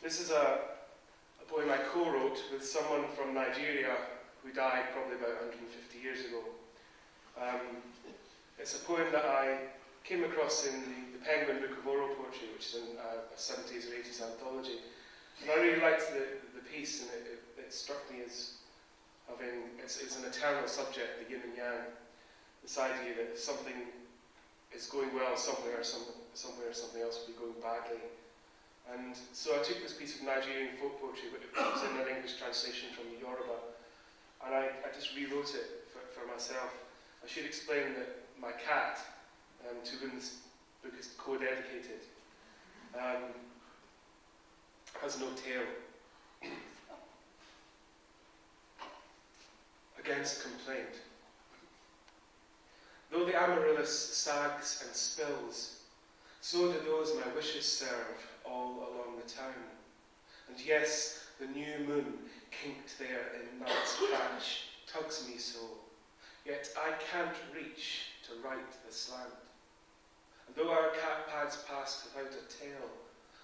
This is a poem I co-wrote with someone from Nigeria who died probably about 150 years ago. It's a poem that I came across in the Penguin Book of Oral Poetry, which is a 70s or 80s anthology. And I really liked the piece, and it struck me as having, it's an eternal subject, the yin and yang. This idea that if something is going well somewhere something else will be going badly. And so I took this piece of Nigerian folk poetry, but it was in an English translation from the Yoruba, and I just rewrote it for myself. I should explain that my cat, to whom this book is co-dedicated, has no tail. Against complaint. Though the amaryllis sags and spills, so do those my wishes serve all along the town. And yes, the new moon, kinked there in night's patch, tugs me so, yet I can't reach to right the slant. And though our cat pads past without a tail,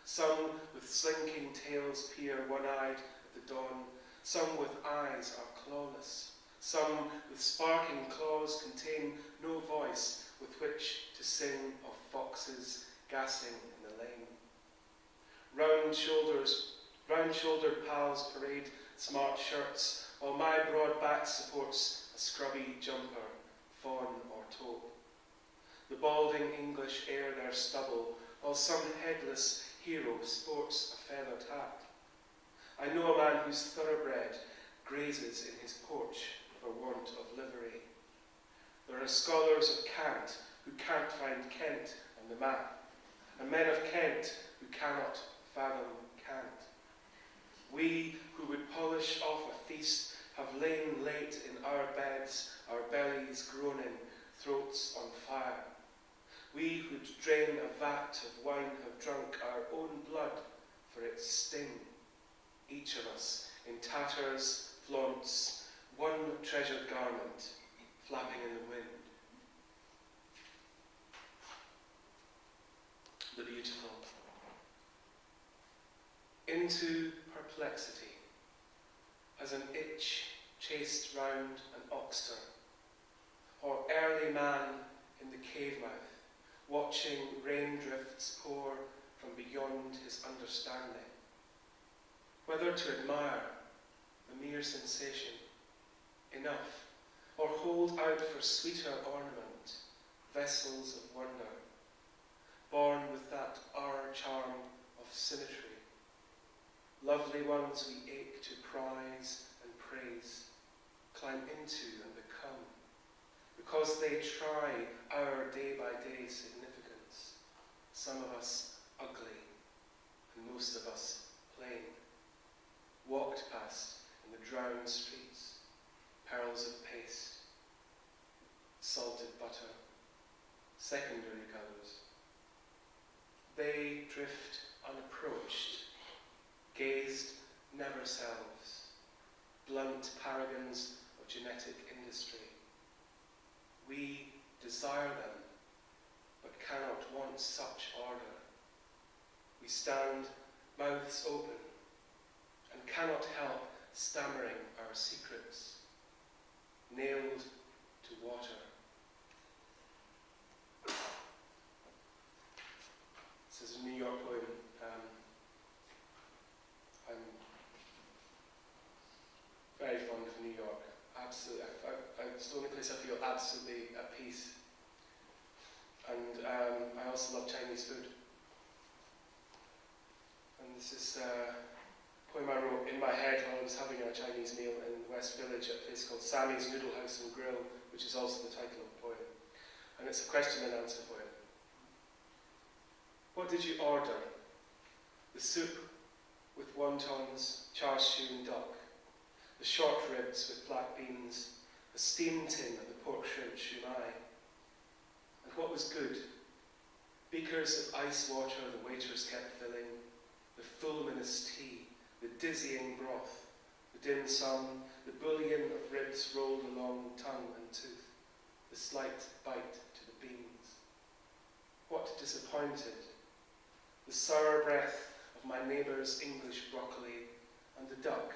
some with slinking tails peer one-eyed at the dawn, some with eyes are clawless, some with sparking claws contain no voice with which to sing of foxes gassing in the lane. Round-shouldered pals parade smart shirts, while my broad back supports a scrubby jumper, fawn or taupe. The balding English air their stubble, while some headless hero sports a feathered hat. I know a man whose thoroughbred grazes in his porch for want of livery. There are scholars of Kant who can't find Kent on the map, and men of Kent who cannot fathom Kant. We who would polish off a feast have lain late in our beds, our bellies groaning, throats on fire. We who'd drain a vat of wine have drunk our own blood for its sting. Each of us in tatters flaunts one treasured garment flapping in the wind. The beautiful. Into perplexity, as an itch chased round an oxter, or early man in the cave mouth, watching rain drifts pour from beyond his understanding. Whether to admire the mere sensation enough, or hold out for sweeter ornament, vessels of wonder, born with that hour charm of symmetry, lovely ones we ache to prize and praise, climb into and become, because they try our day-by-day significance, some of us ugly, and most of us plain, walked past in the drowned streets, pearls of paste, salted butter, secondary colours. They drift unapproached, gazed never selves, blunt paragons of genetic industry. We desire them, but cannot want such order. We stand, mouths open, and cannot help stammering our secrets, nailed to water. This is a New York poem. I'm very fond of New York. Absolutely, it's the only place I feel absolutely at peace. And I also love Chinese food. And this is a poem I wrote in my head while I was having a Chinese meal in the West Village at a place called Sammy's Noodle House and Grill, which is also the title of the poem. And it's a question and answer poem. What did you order? The soup with wontons, char siu and duck, the short ribs with black beans, a steam tin of the pork shrimp shumai. And what was good? Beakers of ice water the waiters kept filling, the fulminous tea, the dizzying broth, the dim sum, the bouillon of ribs rolled along tongue and tooth, the slight bite to the beans. What disappointed? The sour breath of my neighbour's English broccoli and the duck,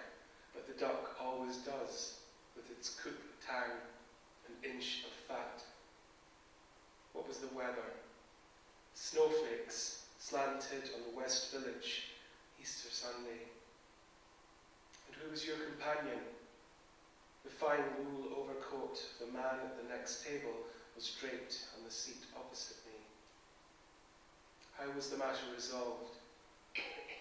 but the duck always does, with its coupe tang, an inch of fat. What was the weather? Snowflakes slanted on the West Village, Easter Sunday. And who was your companion? The fine wool overcoat of the man at the next table was draped on the seat opposite me. How was the matter resolved?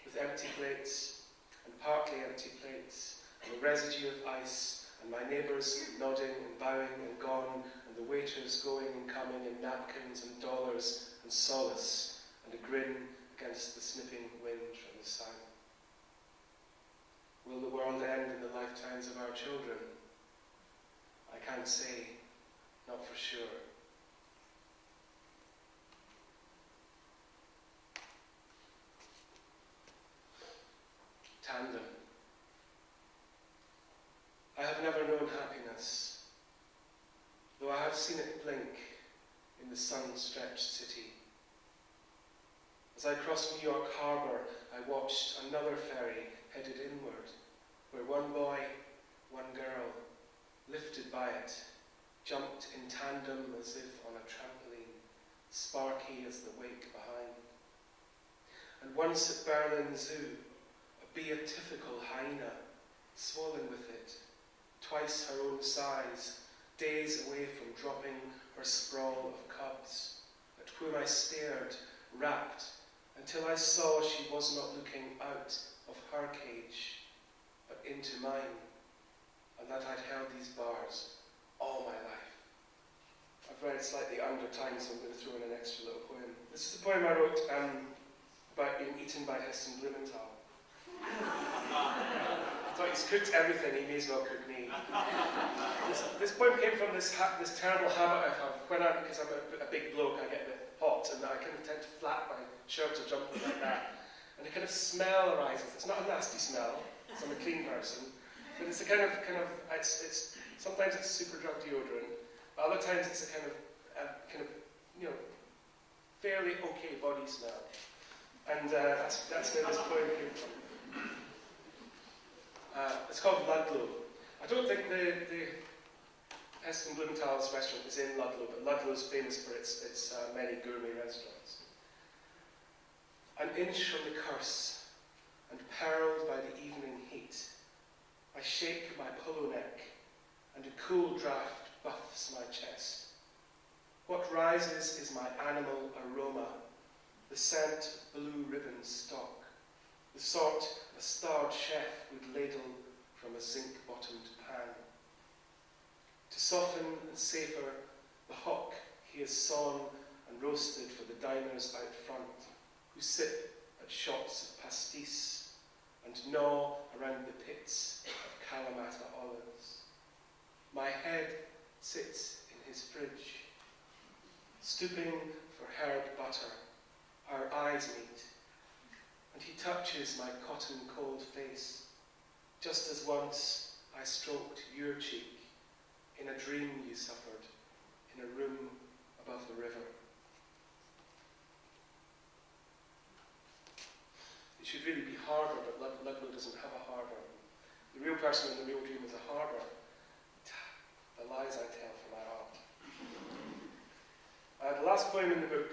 With empty plates, and partly empty plates, and a residue of ice, and my neighbours nodding and bowing and gone, and the waiters going and coming in napkins and dollars and solace, and a grin against the snipping wind from the south. Will the world end in the lifetimes of our children? I can't say, not for sure. Tandem. I have never known happiness, though I have seen it blink in the sun-stretched city. As I crossed New York Harbour, I watched another ferry headed inward, where one boy, one girl, lifted by it, jumped in tandem as if on a trampoline, sparky as the wake behind. And once at Berlin Zoo, a beatifical hyena, swollen with it, twice her own size, days away from dropping her sprawl of cubs, at whom I stared, rapt, until I saw she was not looking out of her cage, but into mine, and that I'd held these bars all my life. I've read slightly under time, so I'm going to throw in an extra little poem. This is a poem I wrote about being eaten by Heston Blumenthal. I thought he's cooked everything, he may as well cook me. This poem came from this terrible habit I have. Because I'm a big bloke, I get a bit hot, and I kind of tend to flap my shirt or jumper like that. And a kind of smell arises. It's not a nasty smell, because I'm a clean person, but it's a kind of sometimes it's super drug deodorant, but other times it's a kind of fairly okay body smell. And that's where this poem came from. It's called Ludlow. I don't think the Heston Blumenthal's restaurant is in Ludlow, but Ludlow is famous for its many gourmet restaurants. An inch from the curse, and perilled by the evening heat, I shake my pillow neck, and a cool draught buffs my chest. What rises is my animal aroma, the scent of blue ribbon stock, the sort a starred chef would ladle from a zinc-bottomed pan. To soften and savour the hock he has sawn and roasted for the diners out front, who sip at shots of pastis and gnaw around the pits of Kalamata olives. My head sits in his fridge, stooping for herb butter. Our eyes meet, and he touches my cotton-cold face, just as once I stroked your cheek in a dream you suffered in a room above the river. It should really be harbour, but Ludlow doesn't have a harbour. The real person in the real dream is a harbour. The lies I tell for my art. The last poem in the book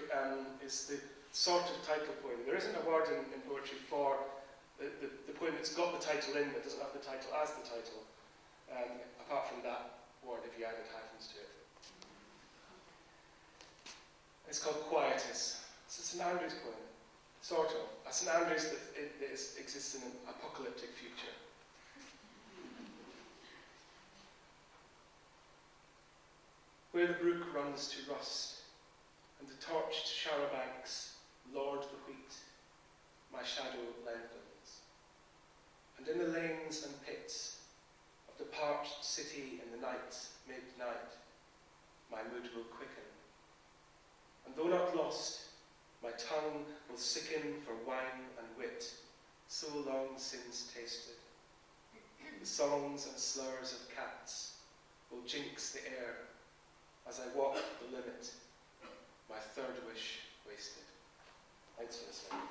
is the sort of title poem. There isn't a word in poetry for the poem that's got the title in but doesn't have the title as the title, apart from that word if you added hyphens to it. It's called Quietus. It's a St Andrews poem, sort of. A St Andrews that exists in an apocalyptic future. Where the brook runs to rust, and the torched shower banks lord the wheat, my shadow lengthens. And in the lanes and pits of the parched city in the night, midnight, my mood will quicken. And though not lost, my tongue will sicken for wine and wit, so long since tasted. The songs and slurs of cats will jinx the air as I walk the limit, my third wish wasted. Thanks for listening.